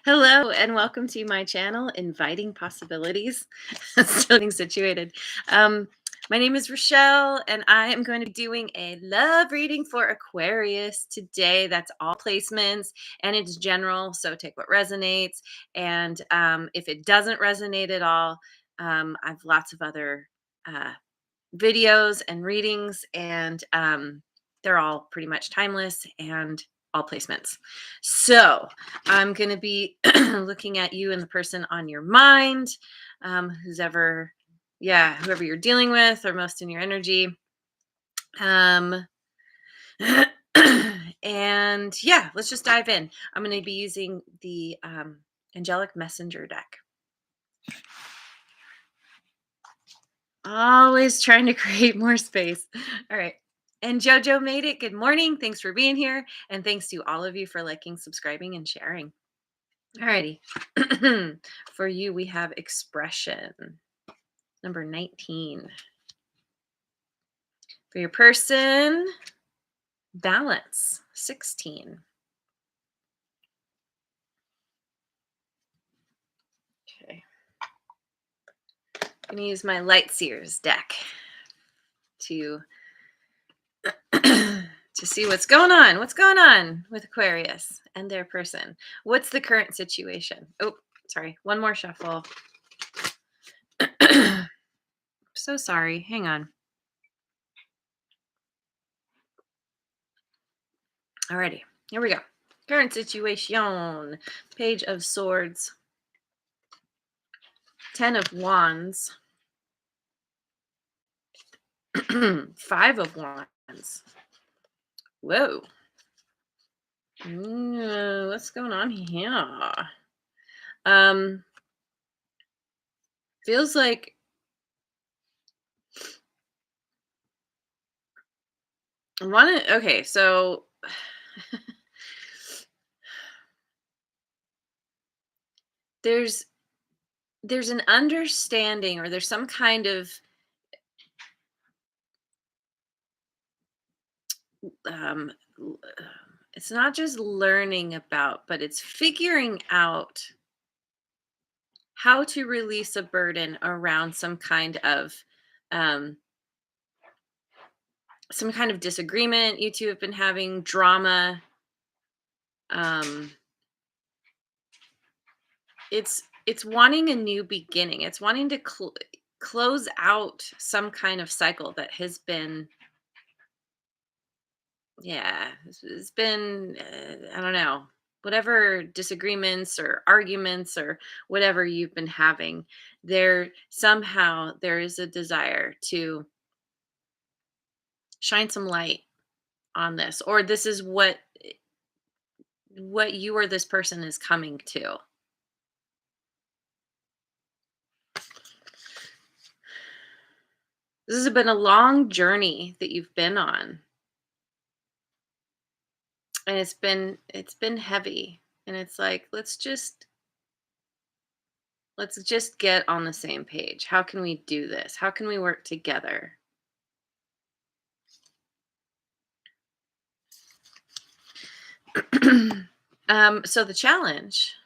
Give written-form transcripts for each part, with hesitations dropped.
Hello and welcome to my channel, Inviting Possibilities. Still getting situated. Um, my name is Rochelle, and I am going to be doing a love reading for Aquarius today. That's all placements and it's general, so take what resonates. And if it doesn't resonate at all, I have lots of other uh, videos and readings, and they're all pretty much timeless and all placements. So I'm going to be looking at you and the person on your mind, who's ever, yeah, whoever you're dealing with or most in your energy. Um, and yeah, let's just dive in. I'm going to be using the Angelic Messenger deck. Always trying to create more space. All right. And Jojo made it. Good morning. Thanks for being here. And thanks to all of you for liking, subscribing, and sharing. All righty. For you, we have expression. Number 19. For your person, balance. 16. Okay. I'm going to use my Light Seers deck to to see what's going on. What's going on with Aquarius and their person? What's the current situation? Oh, sorry. One more shuffle. So sorry. Hang on. Alrighty. Here we go. Current situation. Page of Swords. 10 of Wands. 5 of Wands. Whoa. What's going on here? Feels like okay, so there's an understanding, or there's some kind of um it's not just learning about, but it's figuring out how to release a burden around um some kind of disagreement you two have been having, drama. um it's wanting a new beginning. It's wanting to close out some kind of cycle that has been, yeah, it's been, I don't know, whatever disagreements or arguments or whatever you've been having. There is a desire to shine some light on this, or this is what you or this person is coming to. This has been a long journey that you've been on, and it's been heavy, and it's like, let's just get on the same page. How can we do this? How can we work together? So the challenge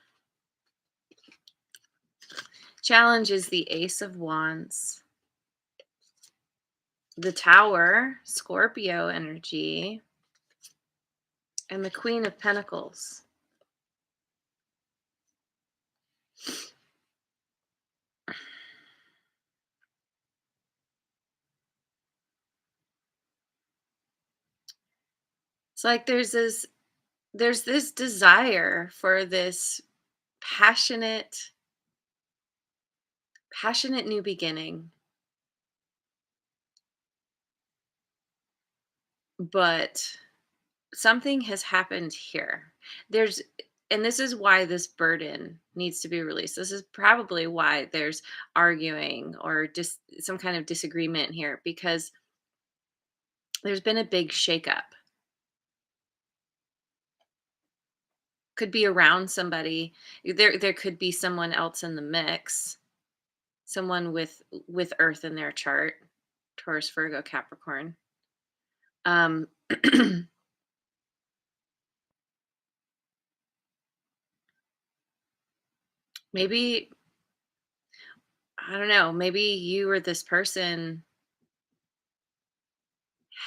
is the Ace of Wands, the Tower, Scorpio energy, and the Queen of Pentacles. It's like there's this desire for this passionate new beginning, but something has happened here. There's and this is why this burden needs to be released. This is probably why there's arguing or just some kind of disagreement here, because there's been a big shakeup. Could be around somebody. There could be someone else in the mix. Someone with Earth in their chart. Taurus, Virgo, Capricorn. Um Maybe, I don't know, maybe you or this person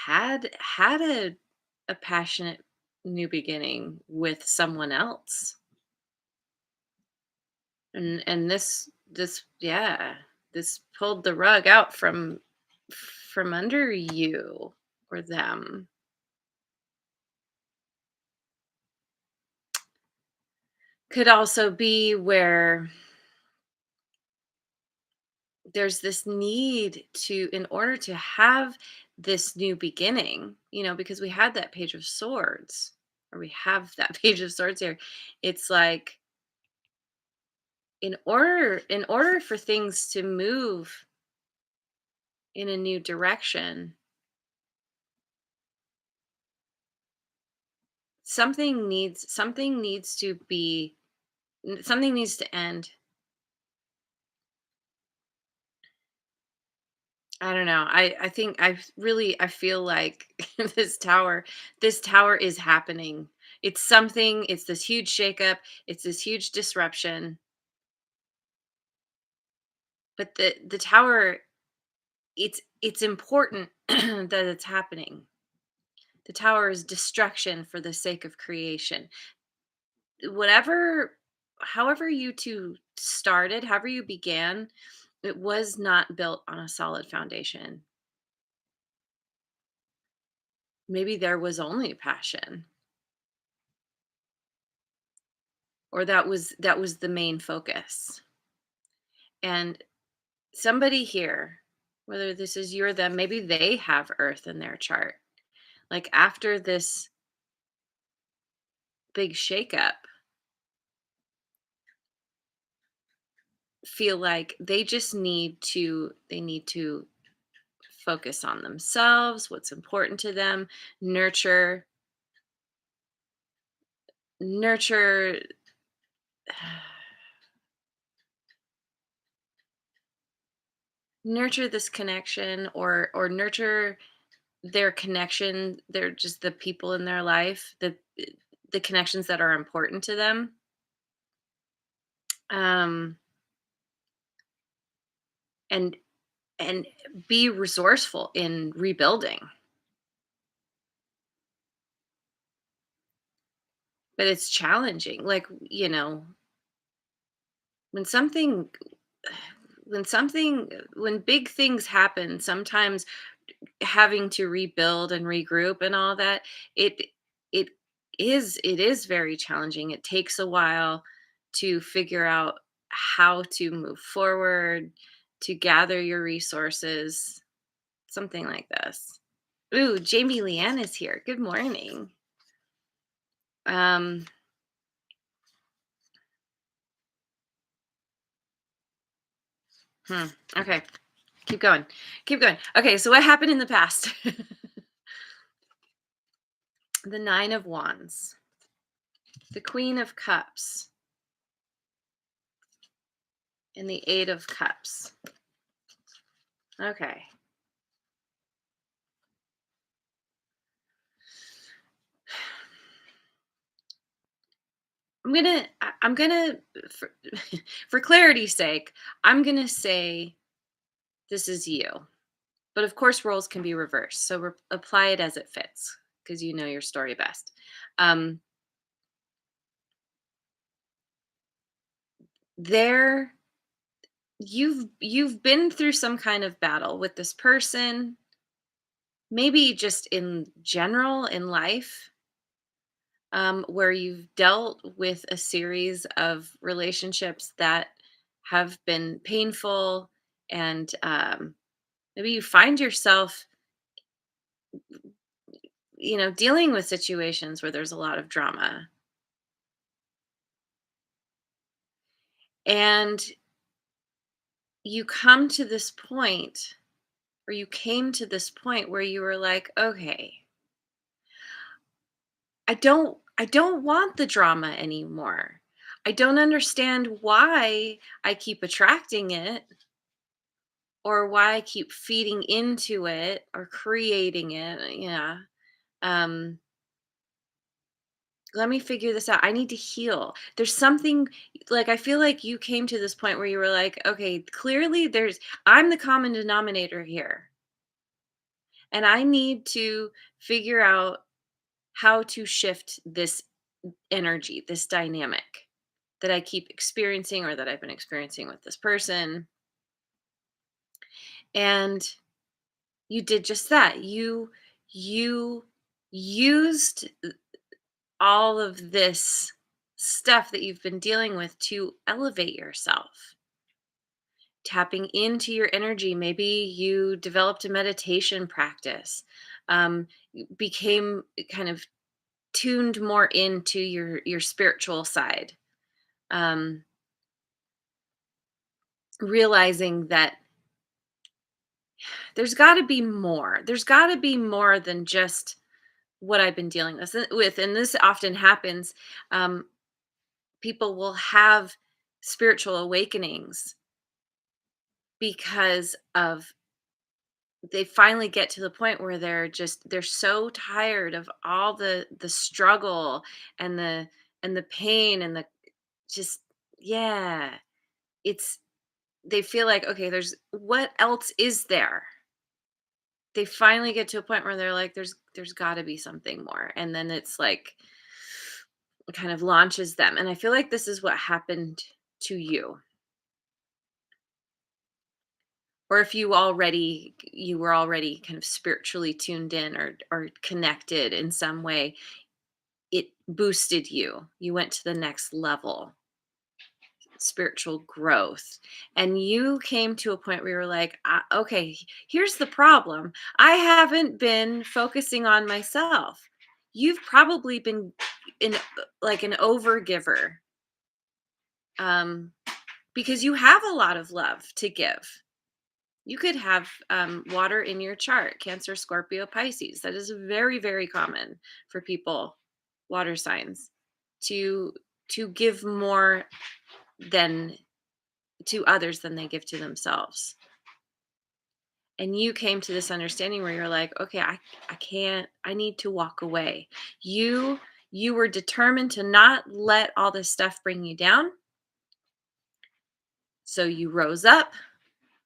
had a passionate new beginning with someone else. And this yeah, this pulled the rug out from under you or them. Could also be where there's this need to, in order to have this new beginning, because we had that page of swords, or we have that page of swords here. It's like, in order for things to move in a new direction, something needs to end. I don't know. I think I feel like this tower is happening. It's this huge shakeup, it's this huge disruption, but the tower, it's important that it's happening. The tower is destruction for the sake of creation. Whatever However you two started, however you began, it was not built on a solid foundation. Maybe there was only passion, or that was the main focus. And somebody here, whether this is you or them, maybe they have earth in their chart. Like, after this big shakeup, feel like they need to focus on themselves, what's important to them, nurture nurture nurture this connection, or nurture their connection. They're just the people in their life, the connections that are important to them. um and and be resourceful in rebuilding. But it's challenging, like, when something when big things happen, sometimes having to rebuild and regroup and all that, it it it is very challenging. It takes a while to figure out how to move forward, to gather your resources, something like this. Ooh, Jamie Leanne is here. Good morning. um okay, keep going, keep going. Okay, so what happened in the past? The Nine of Wands, the Queen of Cups, and the Eight of Cups. Okay. I'm gonna for, for clarity's sake, I'm gonna say this is you. But of course, roles can be reversed. So apply it as it fits, because you know your story best. Um, there, you've been through some kind of battle with this person, maybe just in general in life, where you've dealt with a series of relationships that have been painful, and maybe you find yourself, dealing with situations where there's a lot of drama. And you come to this point, or you came to this point where you were like, okay, I don't want the drama anymore. I don't understand why I keep attracting it, or why I keep feeding into it or creating it. Yeah. Um Let me figure this out. I need to heal. There's something like I feel like you came to this point where you were like, okay, clearly I'm the common denominator here. And I need to figure out how to shift this energy, this dynamic that I keep experiencing or that I've been experiencing with this person. And you did just that. You used all of this stuff that you've been dealing with to elevate yourself, tapping into your energy. Maybe you developed a meditation practice, became kind of tuned more into your spiritual side, um, realizing that there's got to be more. There's got to be more than just what I've been dealing with, and this often happens. Um, People will have spiritual awakenings because of they finally get to the point where they're so tired of all the struggle and the pain and the just yeah, it's they feel like, okay, what else is there? They finally get to a point where they're like, there's got to be something more, and then it's like it kind of launches them. And I feel like this is what happened to you. Or if you were already kind of spiritually tuned in or connected in some way, it boosted you. You went to the next level, spiritual growth. And you came to a point where you were like, okay, here's the problem. I haven't been focusing on myself. You've probably been in like an overgiver, um, because you have a lot of love to give. You could have water in your chart, Cancer, Scorpio, Pisces. That is very, very common for people, water signs, to give more than to others than they give to themselves. And you came to this understanding where you're like, okay, I can't, I need to walk away. You were determined to not let all this stuff bring you down. So you rose up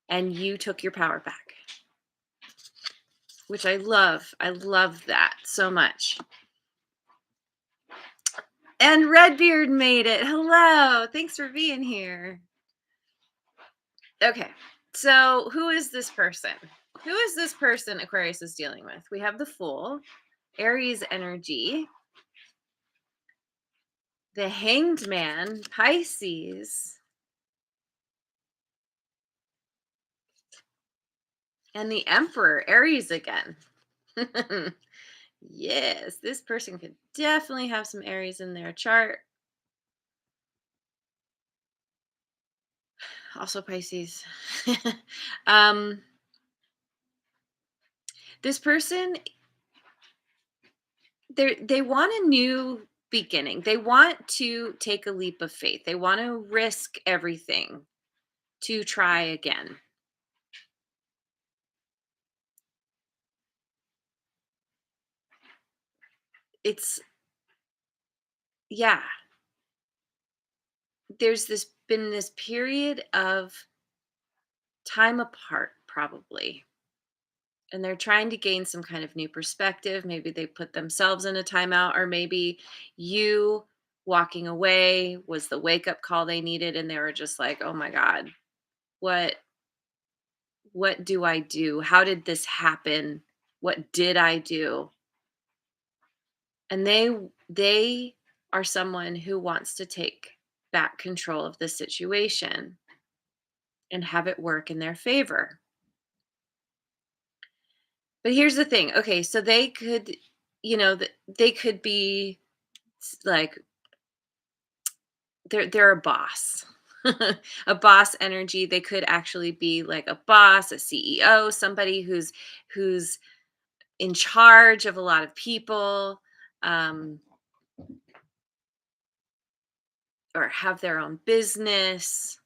and you took your power back, which I love. I love that so much. And Redbeard made it. Hello. Thanks for being here. Okay. So, who is this person? Who is this person Aquarius is dealing with? We have the Fool, Aries energy, the Hanged Man, Pisces, and the Emperor, Aries again. Yes, this person could definitely have some Aries in their chart. Also Pisces. um, this person, they want a new beginning. They want to take a leap of faith. They want to risk everything to try again. It's yeah, there's this period of time apart probably. And they're trying to gain some kind of new perspective. Maybe they put themselves in a timeout, or maybe you walking away was the wake up call they needed, and they were just like, "Oh my god, what what do I do? How did this happen? What did I do?" And they are someone who wants to take back control of the situation and have it work in their favor. But here's the thing. Okay, so they could, they could be like they're a boss. A boss energy. They could actually be like a boss, a CEO, somebody who's in charge of a lot of people, um, or have their own business.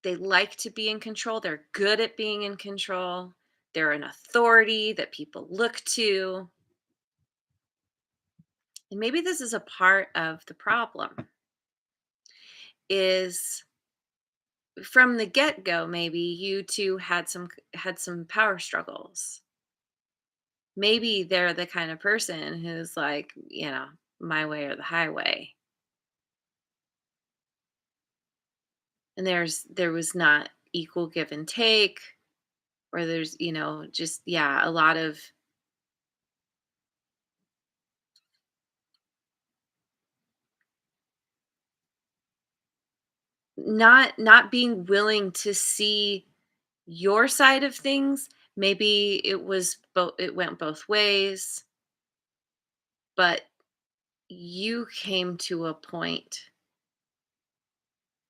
They like to be in control. They're good at being in control. They're an authority that people look to. And maybe this is a part of the problem, is from the get-go, maybe you two had some power struggles. Maybe they're the kind of person who's like, my way or the highway. And there was not equal give and take, or there's, just yeah, a lot of not being willing to see your side of things. Maybe it went both ways, but you came to a point.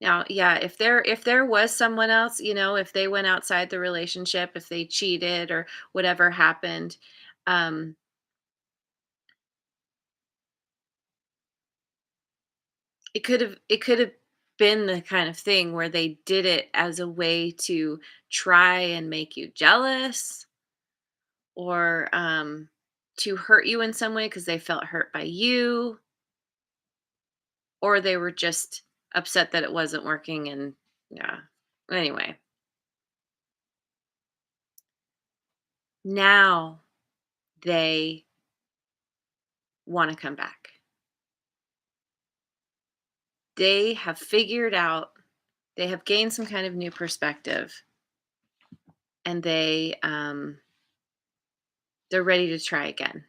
Now, yeah, if there was someone else, if they went outside the relationship, if they cheated or whatever happened, um, it could have been the kind of thing where they did it as a way to try and make you jealous, or to hurt you in some way because they felt hurt by you, or they were just upset that it wasn't working. And yeah, anyway, now they want to come back. They have figured out, they have gained some kind of new perspective, and they're ready to try again.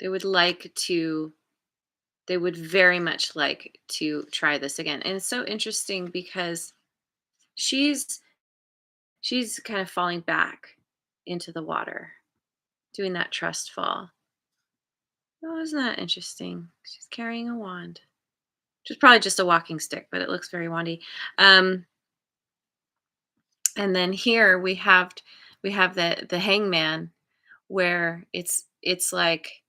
They would like to they would very much like to try this again. And it's so interesting because she's she's kind of falling back into the water, doing that trust fall. Oh, isn't that interesting? She's carrying a wand. Which is probably just a walking stick, but it looks very wandy. Um, and then here we have the hangman, where it's like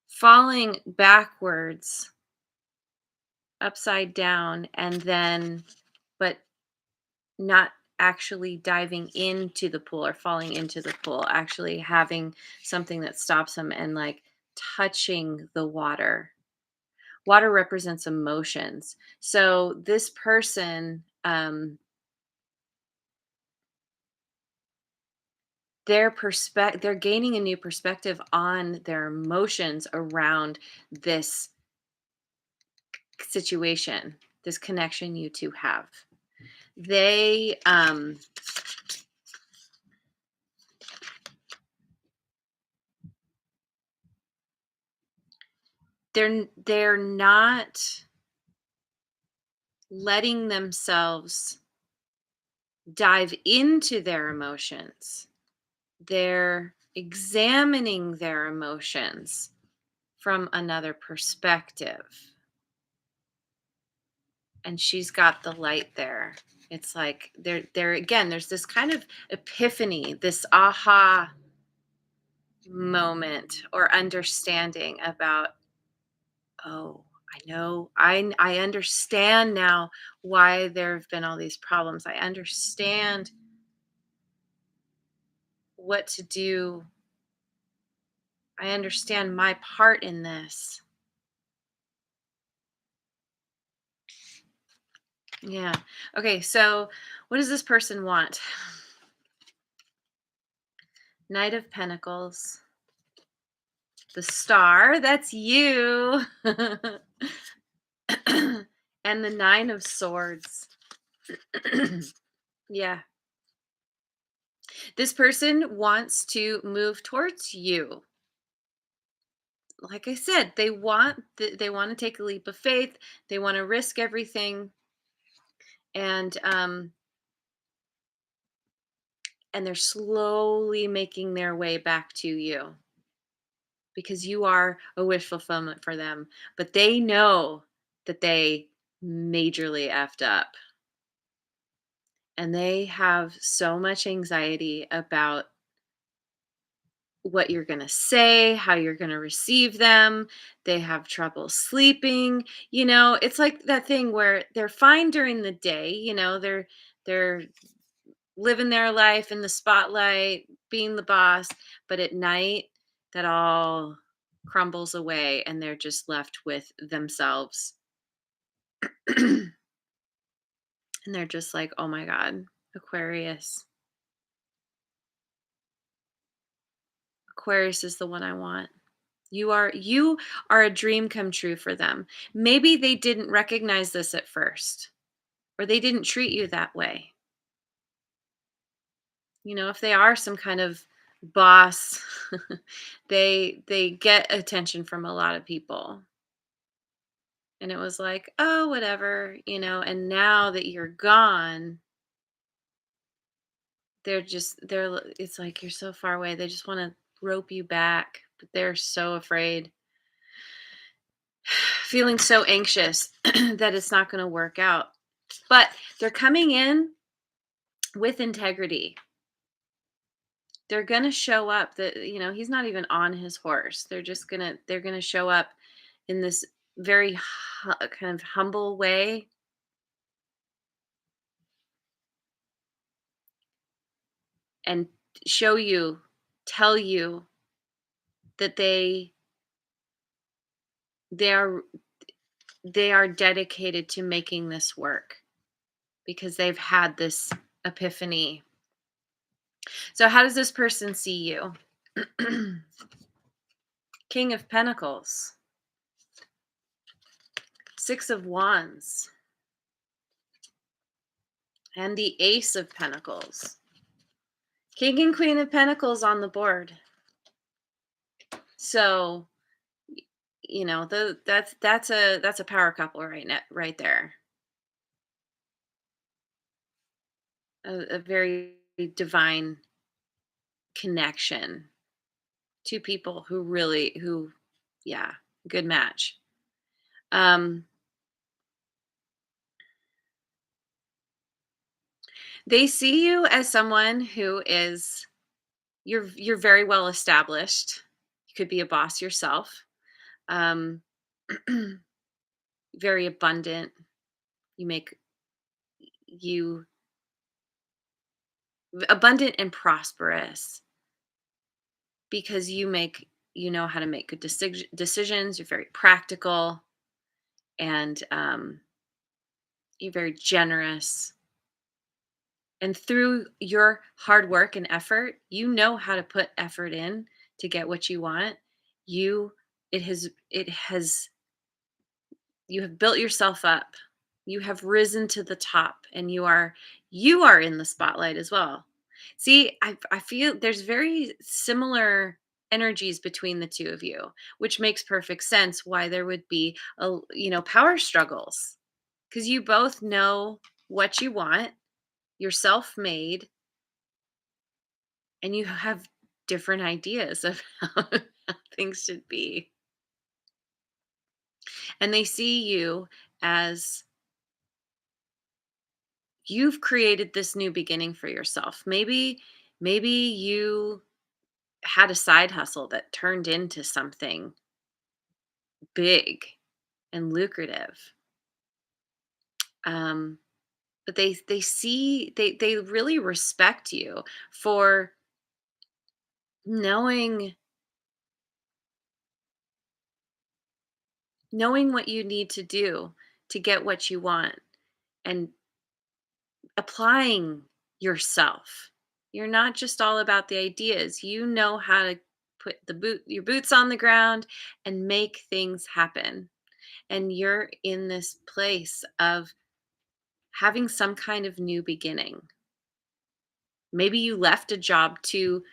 falling backwards, upside down, and then but not actually diving into the pool or falling into the pool, actually having something that stops him and like touching the water. Water represents emotions. So this person, they're gaining a new perspective on their emotions around this situation, this connection you two have. They they're not letting themselves dive into their emotions. They're examining their emotions from another perspective. And she's got the light there. It's like there again, there's this kind of epiphany, this aha moment or understanding about, oh, I understand now why there have been all these problems. I understand what to do. I understand my part in this. Yeah. Okay, so what does this person want? Knight of Pentacles, the Star, that's you. And the Nine of Swords. Yeah. This person wants to move towards you. Like I said, they want to take a leap of faith. They want to risk everything, and they're slowly making their way back to you because you are a wish fulfillment for them. But they know that they majorly effed up, and they have so much anxiety about what you're going to say, how you're going to receive them. They have trouble sleeping. It's like that thing where they're fine during the day, they're living their life in the spotlight, being the boss, but at night that all crumbles away and they're just left with themselves. And they're just like, "Oh my god, Aquarius. Aquarius is the one I want." You are a dream come true for them. Maybe they didn't recognize this at first, or they didn't treat you that way. If they are some kind of boss, they get attention from a lot of people. And it was like, "Oh, whatever," and now that you're gone, it's like you're so far away. They just want to rope you back, but they're so afraid, feeling so anxious that it's not going to work out. But they're coming in with integrity. They're going to show up that, he's not even on his horse. They're going to show up in this very kind of humble way and show you, tell you that they are they are dedicated to making this work because they've had this epiphany. So how does this person see you? King of Pentacles, Six of Wands, and the Ace of Pentacles. King and Queen of Pentacles on the board. So, that's a power couple right there. A very divine connection. Two people yeah, good match. They see you as someone who is you're very well established. You could be a boss yourself. Um, very abundant. You make you abundant and prosperous because you know how to make good decisions. You're very practical, and you're very generous. And through your hard work and effort, you know how to put effort in to get what you want. You it has you have built yourself up. You have risen to the top, and you are in the spotlight as well. See, I feel there's very similar energies between the two of you, which makes perfect sense why there would be power struggles, because you both know what you want. You're self-made, and you have different ideas of how things should be. And they see you as you've created this new beginning for yourself. Maybe you had a side hustle that turned into something big and lucrative. Um, but they really respect you for knowing knowing what you need to do to get what you want and applying yourself. You're not just all about the ideas. You know how to put your boots on the ground and make things happen. And you're in this place of having some kind of new beginning. Maybe you left a job to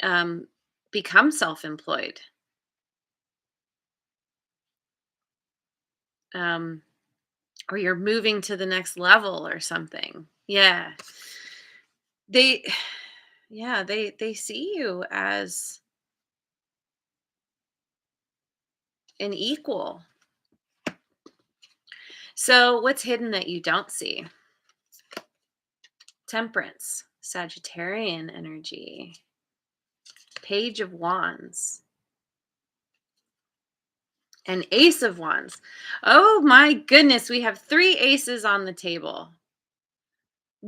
um, become self-employed, um, or you're moving to the next level or something. Yeah, they, yeah, they see you as an equal. So, what's hidden that you don't see? Temperance, Sagittarian energy, Page of Wands, and Ace of Wands. Oh my goodness, we have three aces on the table.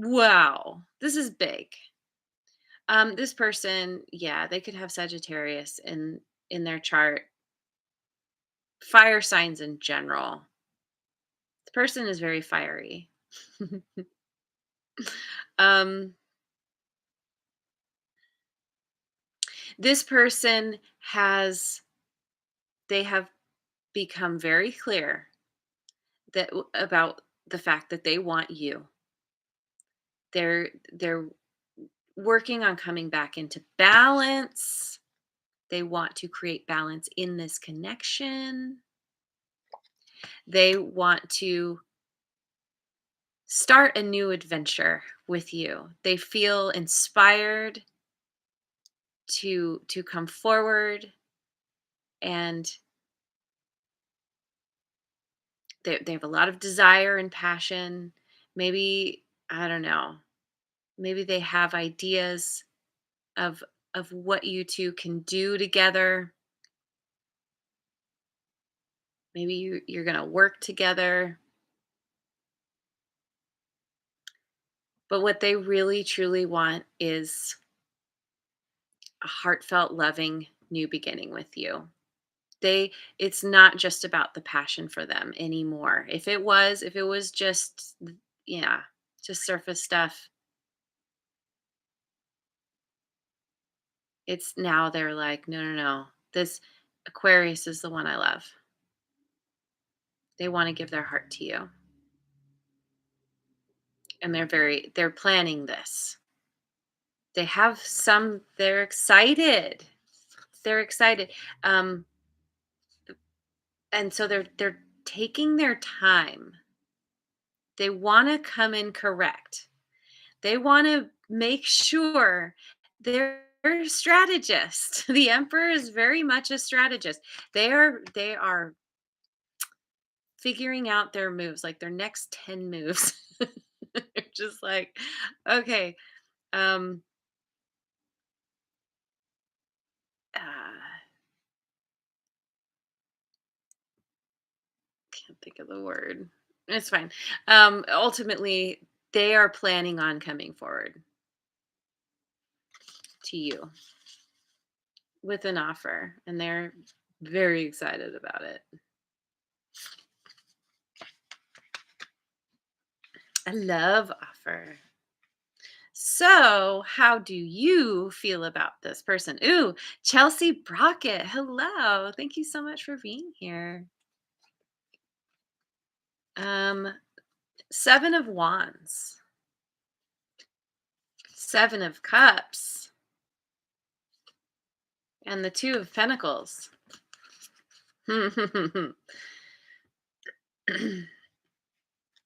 Wow, this is big. This person, yeah, they could have Sagittarius in their chart. Fire signs in general. The person is very fiery. um, this person has they have become very clear about the fact that they want you. They're working on coming back into balance. They want to create balance in this connection. They want to start a new adventure with you. They feel inspired to come forward, and they have a lot of desire and passion. Maybe, I don't know, maybe they have ideas of what you two can do together. Maybe you're going to work together. But what they really truly want is a heartfelt, loving new beginning with you. It's not just about the passion for them anymore. If it was just, yeah, just surface stuff, it's now they're like, no, no, no. This Aquarius is the one I love. They want to give their heart to you. And they're planning this. They're excited. They're excited. Um, and so they're taking their time. They want to come in correct. They want to make sure they're a strategist. The emperor is very much a strategist. They are figuring out their moves, like their next 10 moves. They're just like, okay, um can't think of the word. It's fine. Ultimately, they are planning on coming forward to you with an offer, and they're very excited about it. I love offer. So, how do you feel about this person? Ooh, Chelsea Brockett. Hello. Thank you so much for being here. Um, Seven of Wands, Seven of Cups, and the Two of Pentacles.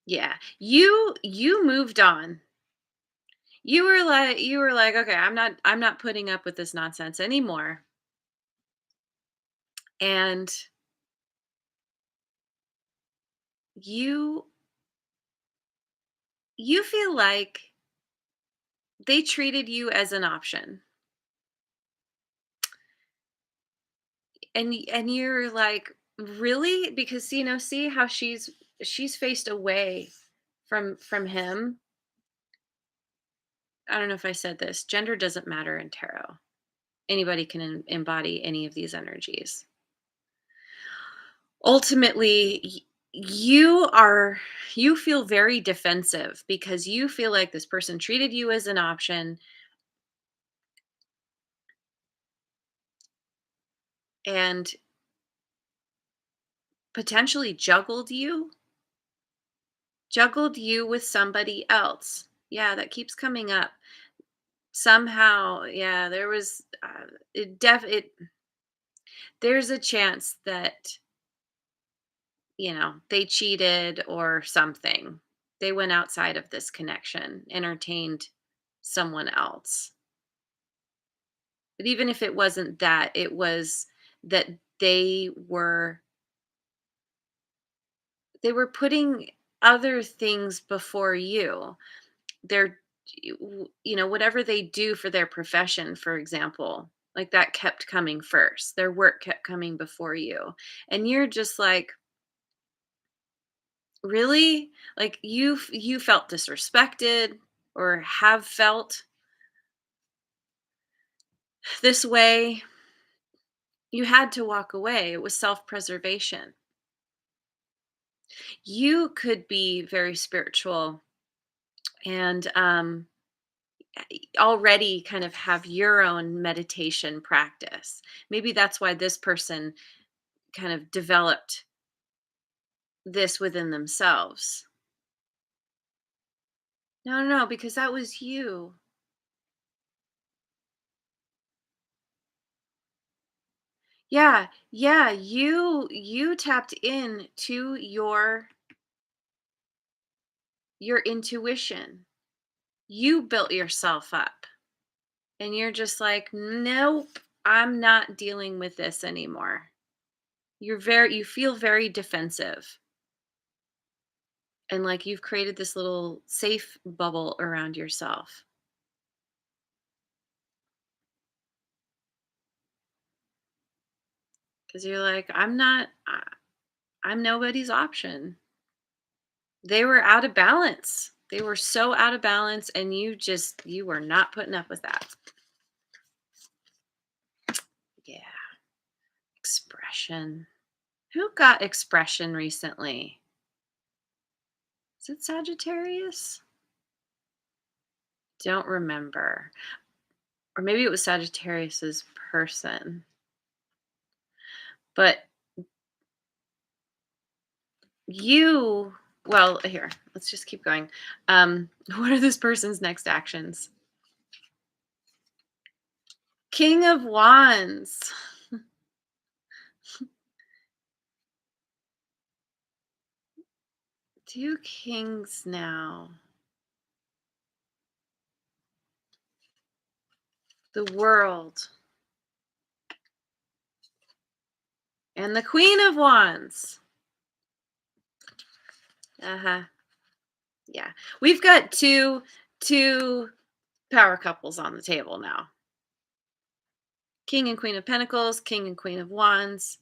Yeah. You moved on. You were like, okay, I'm not putting up with this nonsense anymore. And you you feel like they treated you as an option. And you're like, really? Because see how she's faced away from him. I don't know if I said this. Gender doesn't matter in tarot. Anybody can embody any of these energies. Ultimately, you are you feel very defensive because you feel like this person treated you as an option and potentially juggled you with somebody else. Yeah, that keeps coming up. Somehow, yeah, there was it there's a chance that, they cheated or something. They went outside of this connection, entertained someone else. But even if it wasn't that, it was that they were they were putting other things before you. They're whatever they do for their profession, for example, like that kept coming first. Their work kept coming before you. And you're just like, really? Like you felt disrespected. or have felt this way, you had to walk away. It was self-preservation. You could be very spiritual and already kind of have your own meditation practice. Maybe that's why this person kind of developed this within themselves. No, no, no, because that was you. Yeah, yeah, you tapped in to your intuition. You built yourself up and you're just like, "Nope, I'm not dealing with this anymore." You feel very defensive and like you've created this little safe bubble around yourself. Because you're like, I'm nobody's option. They were out of balance. They were so out of balance, and you were not putting up with that. Yeah, expression. Who got expression recently? Is it Sagittarius? Don't remember. Or maybe it was Sagittarius's person. But you, well, here, let's just keep going. What are this person's next actions? King of Wands. Two kings now. The world. And the Queen of Wands. Uh-huh. Yeah. We've got two power couples on the table now. King and Queen of Pentacles, King and Queen of Wands.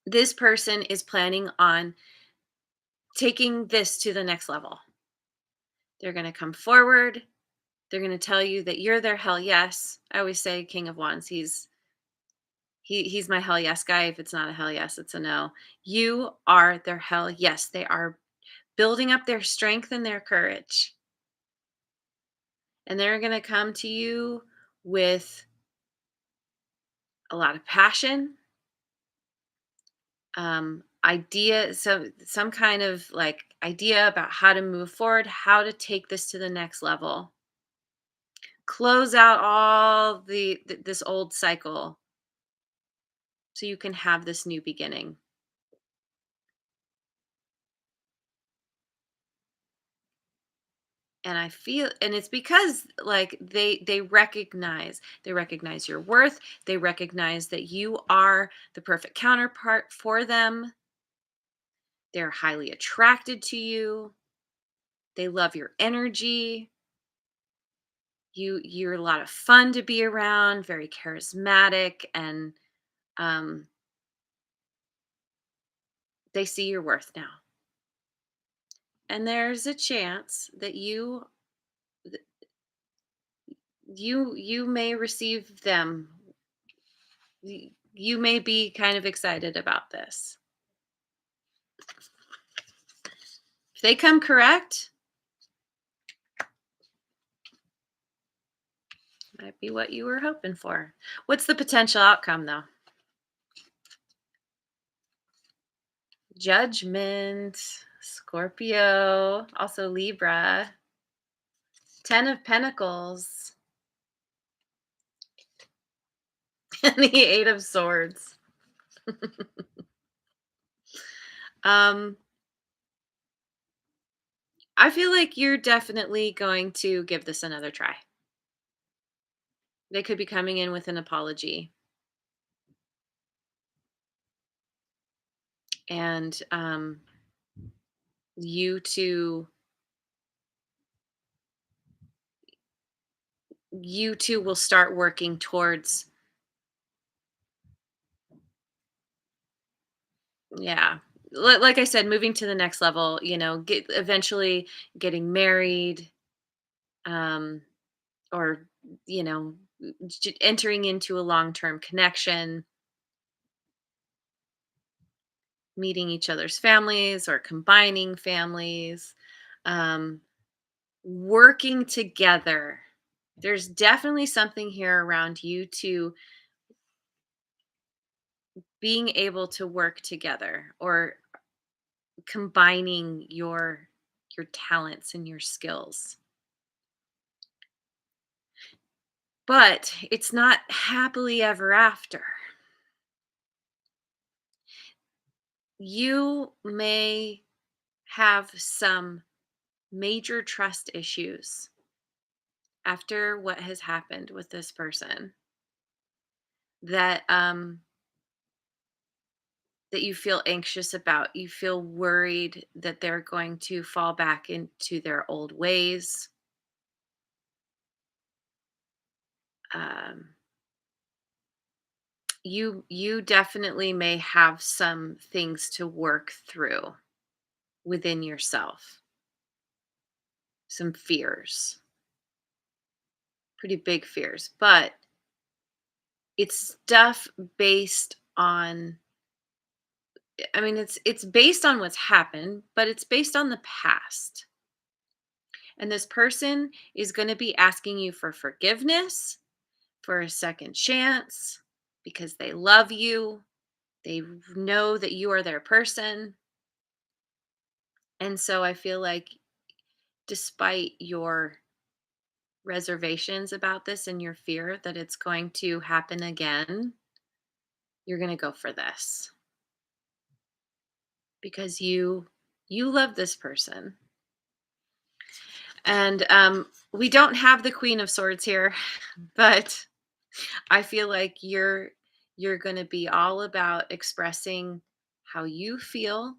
This person is planning on taking this to the next level. They're going to come forward. They're going to tell you that you're their hell yes. I always say King of Wands, he's my hell yes guy. If it's not a hell yes, it's a no. You are their hell yes. They are building up their strength and their courage. And they're going to come to you with a lot of passion, idea, some kind of like idea about how to move forward, how to take this to the next level, close out all this old cycle so you can have this new beginning. And I feel, and it's because like they recognize your worth. They recognize that you are the perfect counterpart for them. They're highly attracted to you. They love your energy. You're a lot of fun to be around, very charismatic, and um, they see your worth now. And there's a chance that you may receive them. You may be kind of excited about this. If they come correct, might be what you were hoping for. What's the potential outcome though? Judgment, Scorpio, also Libra, 10 of Pentacles, and the 8 of Swords. um, I feel like you're definitely going to give this another try. They could be coming in with an apology. And you two you two will start working towards, yeah, like I said, moving to the next level, get eventually getting married, um, or, you know, entering into a long term connection, meeting each other's families or combining families, um, working together. There's definitely something here around you to being able to work together or combining your talents and your skills. But it's not happily ever after. You may have some major trust issues after what has happened with this person that that you feel anxious about. You feel worried that they're going to fall back into their old ways. Um, you definitely may have some things to work through within yourself, some fears, pretty big fears, but it's stuff based on, I mean, it's based on what's happened, but it's based on the past. And this person is going to be asking you for forgiveness, for a second chance, because they love you. They know that you are their person. And so I feel like despite your reservations about this and your fear that it's going to happen again, you're going to go for this because you love this person. And we don't have the Queen of Swords here, but I feel like you're going to be all about expressing how you feel.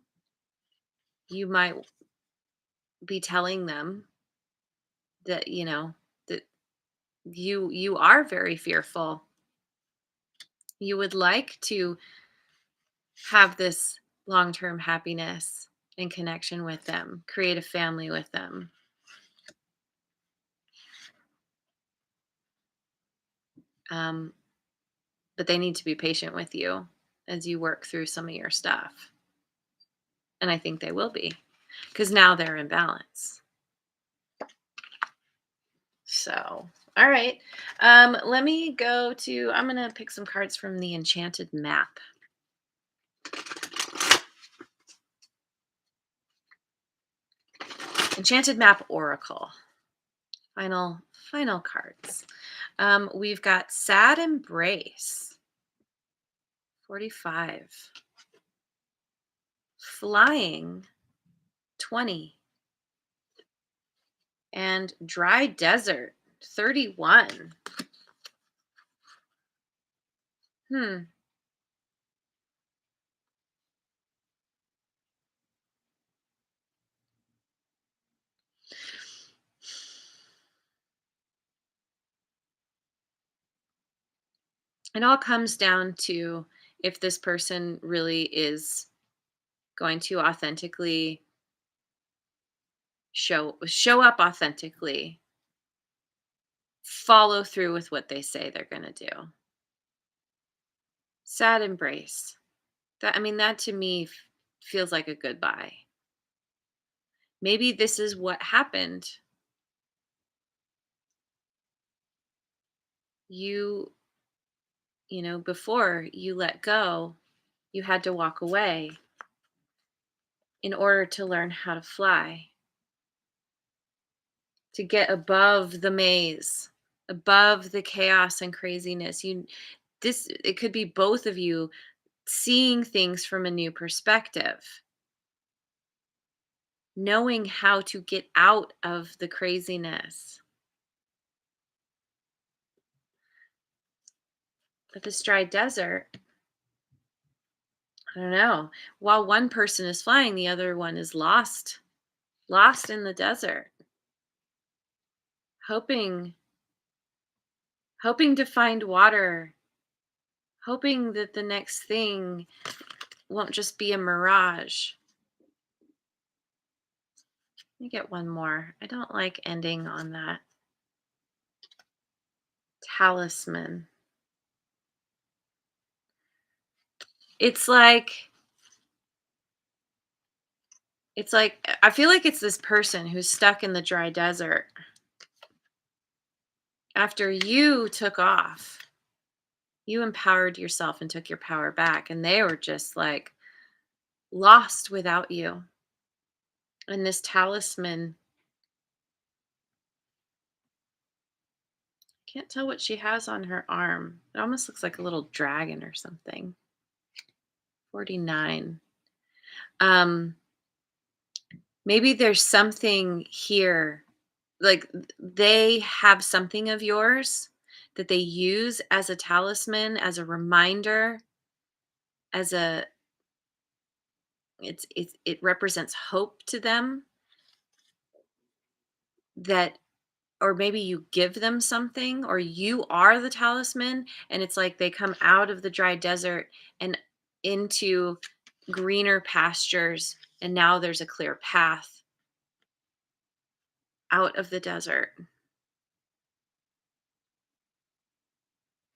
You might be telling them that, that you are very fearful. You would like to have this long-term happiness and connection with them, create a family with them. Um, but they need to be patient with you as you work through some of your stuff. And I think they will be because now they're in balance. So, all right. Let me go to, I'm going to pick some cards from the Enchanted Map. Enchanted Map Oracle. Final cards. We've got Sad Embrace. 45. Flying. 20. And Dry Desert. 31. Hmm. It all comes down to if this person really is going to authentically show up authentically, follow through with what they say they're going to do. Sad embrace. That, I mean, that to me feels like a goodbye. Maybe this is what happened. You, before you let go, you had to walk away in order to learn how to fly, to get above the maze, above the chaos and craziness. It could be both of you seeing things from a new perspective, knowing how to get out of the craziness. But this dry desert, I don't know. While one person is flying, the other one is lost in the desert, hoping hoping to find water, hoping that the next thing won't just be a mirage. Let me get one more. I don't like ending on that. Talisman. It's like I feel like it's this person who's stuck in the dry desert after you took off. You empowered yourself and took your power back, and they were just like lost without you. And this talisman, can't tell what she has on her arm. It almost looks like a little dragon or something. 49. Um, Maybe there's something here, like they have something of yours that they use as a talisman, as a reminder, as a it represents hope to them, that, or maybe you give them something, or you are the talisman, and it's like they come out of the dry desert and into greener pastures, and now there's a clear path out of the desert.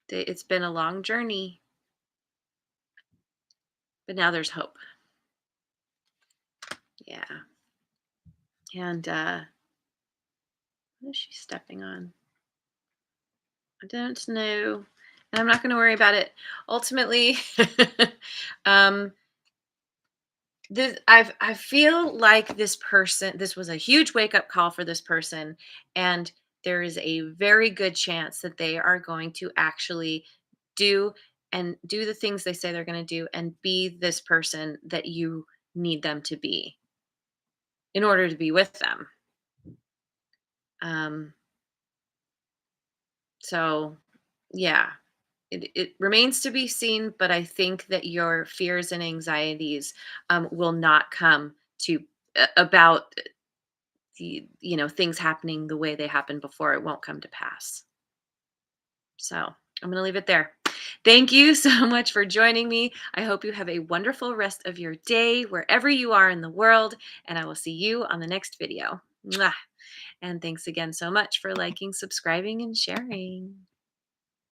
It's been a long journey, but now there's hope. Yeah. And what is she stepping on? I don't know. And I'm not going to worry about it. Ultimately, um, I feel like this was a huge wake up call for this person, and there is a very good chance that they are going to actually do do the things they say they're going to do and be this person that you need them to be in order to be with them. Um, so yeah, it remains to be seen, but I think that your fears and anxieties will not come to about things happening the way they happened before. It won't come to pass. So I'm going to leave it there. Thank you so much for joining me. I hope you have a wonderful rest of your day wherever you are in the world, and I will see you on the next video. Mwah. And thanks again so much for liking, subscribing, and sharing.